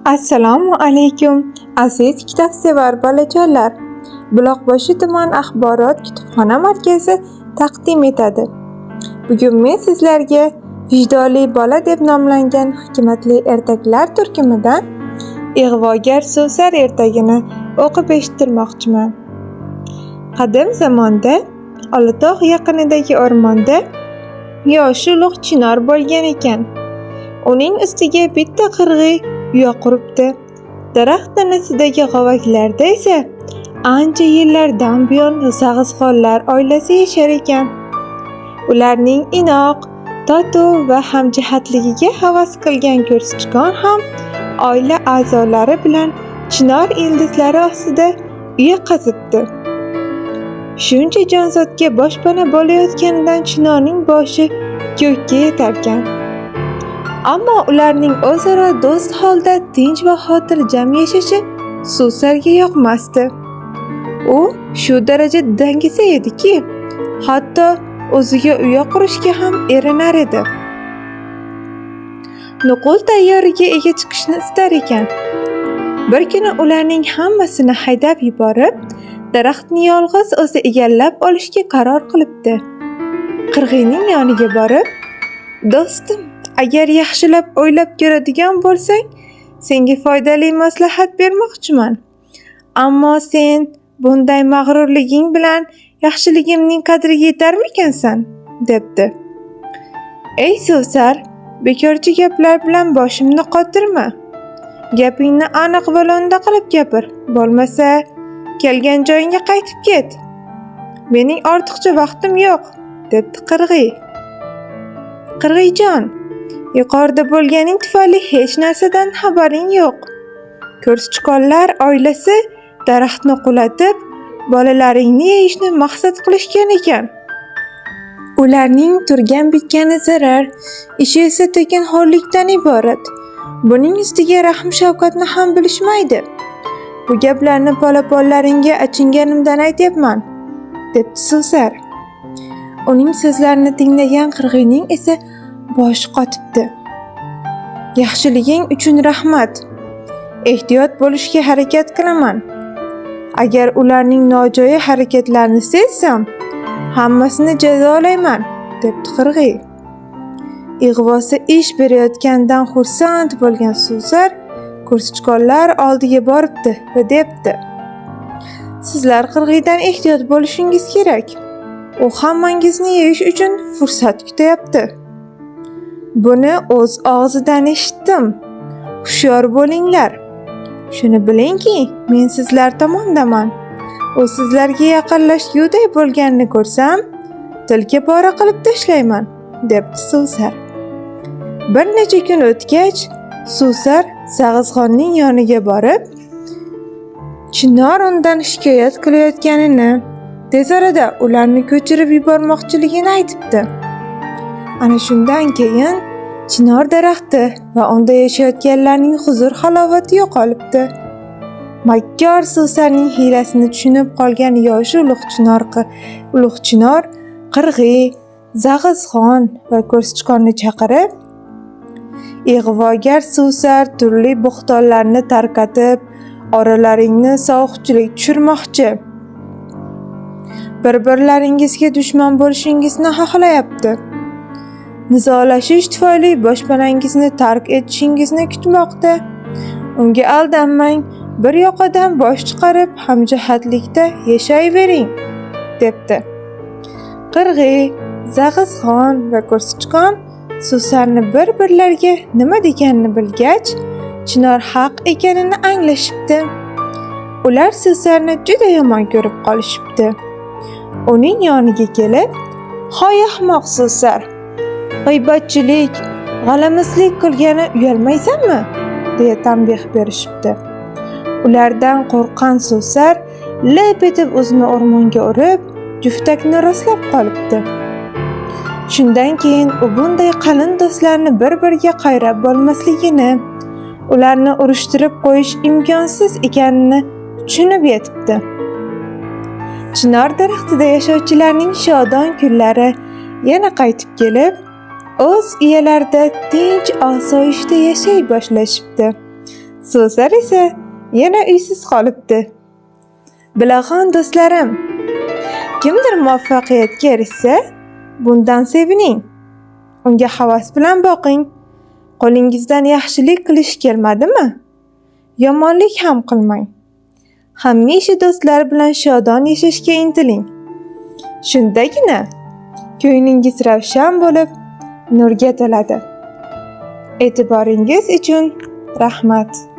Assalomu alaykum aziz kitobsevar bolajonlar. Buloqboshi tuman axborot kutubxona markazi taqdim etadi. Bugun men sizlarga Vijdonli bola deb nomlangan hikmatli ertaklar turkumidan Ig'vogar Suvsar ertagini o'qib eshittirmoqchiman. Qadim zamonda Olitog' yaqinidagi o'rmonda yoshi ulug' chinor bo'lgan ekan. Uning ustiga bitta qirg'iy uya quribdi. Daraxt tanasidagi g'ovaklarda esa ancha yillardan buyon zag'izxonlar oilasi yashar ekan. Ularning inoq, totuv va hamjihatligiga havas qilgan ko'rsichqon ham oila a'zolari bilan chinor ildizlari ostida uya qazibdi. Shuncha jonzotga boshpana bo'layotganidan chinorning boshi ko'kka yetarkan. Ammo ularning o'zaro do'st holda tinch va xotirjam yashashi Suvsarga yoqmasdi. U shu darajada dangasa ediki, hatto o'ziga uya qurishga ham erinar edi. Nuqul tayyoriga ega chiqishni istar ekan. Bir kuni ularning hammasini haydab yuborib, daraxtni yolg'iz o'zi egallab olishga qaror qilibdi. Qirg'iyning yoniga borib, "Do'stim, agar yaxshilab o'ylab ko'radigan bo'lsang, senga foydali maslahat bermoqchiman. Ammo sen bunday mag'rurliging bilan yaxshiligimning qadriga yetarmikansan?" debdi. "Ey Suvsar, bekorchi gaplar bilan boshimni qotirma. Gapingni aniq va lo'nda qilib gapir, bo'lmasa kelgan joyingga qaytib ket. Mening ortiqcha vaqtim yo'q", debdi qirg'iy. "Qirg'iyjon, yuqorida bo'lganing tufayli hech narsadan xabaring yo'q. Ko'rsichqonlar oilasi daraxtni qulatib, bolalaringni yeyishni maqsad qilishgan ekan. Ularning turgan bitgani zarar, ishi esa tekinxo'rlikdan iborat. Buning ustiga rahm-shafqatni ham bilishmaydi. Bu gaplarni polaponlaringga achinganimdan aytyapman", debdi Suvsar. Uning so'zlarini tinglagan qirg'iyning esa boshi qotibdi. "Yaxshiliging uchun rahmat. Ehtiyot bo'lishga harakat qilaman. Agar ularning nojo'ya harakatlarini sezsam, hammasini jazolayman", debdi qirg'iy. Ig'vosi ish berayotganidan xursand bo'lgan Suvsar ko'rsichqonlar oldiga boribdi va debdi: "Sizlar qirg'iydan ehtiyot bo'lishingiz kerak. U hammangizni yeyish uchun fursat kutyapti. Buni o'z og'zidan eshitdim. Hushyor bo'linglar. Shuni bilingki, men sizlar tomondaman. U sizlarga yaqinlashguday bo'lganini ko'rsam, tilga pora qilib tashlayman", debdi Suvsar. Bir necha kun o'tgach, Suvsar zag'izxonning yoniga borib, chinor undan shikoyat qilayotganini, tez orada ularni ko'chirib yubormoqchiligini aytibdi. Ana shundan keyin chinor daraxti va unda yashayotganlarning huzur halovati yo'qolibdi. Makkor Suvsarning hiylasini tushunib qolgan yoshi ulug' chinor qirg'iy, zag'izxon va ko'rsichqonni chaqirib, "Ig'vogar Suvsar turli bo'xtonlarni tarqatib, oralaringni sovuqchilik tushirmoqchi. Bir-birlaringizga dushman bo'lishingizni xohlayapti. Nizolashish tufayli boshpanangizni tark etishingizni kutmoqda. Unga aldanmang, bir yoqadan bosh chiqarib hamjihatlikda yashayvering", debdi. Qirg'iy, zag'izxon va ko'rsichqon Suvsarni bir-birlariga nima deganini bilgach, chinor haq ekanini anglashibdi. Ular Suvsarni juda yomon ko'rib qolishibdi. Uning yoniga kelib, "Hoy ahmoq Suvsar, g'iybatchilik, g'alamislik qilgani uyalmaysanmi?" deya tanbeh berishibdi. Ulardan qo'rqqan Suvsar lip etib o'zini o'rmonga urib, juftakni rostlab qolibdi. Shundan keyin u bunday qalin do'stlarni bir-biriga qayrab bo'lmasligini, ularni urushtirib qo'yish imkonsiz ekanini tushunib yetibdi. Chinor daraxtida yashovchilarning shodon kunlari yana qaytib kelib, o'z uyalarida tinch osoyishta yashay boshlashibdi. So'zlar esa yana uysiz qolibdi. Bilag'on do'stlarim, kimdir muvaffaqiyatga erishsa, bundan sevining. Unga havas bilan boqing. Qo'lingizdan yaxshilik qilish kelmadimi? Yomonlik ham qilmang. Hamisha do'stlar bilan shodon yashashga intiling. Shundagina ko'nglingiz ravshan bo'lib, nurga to'ladi. E'tiboringiz uchun rahmat.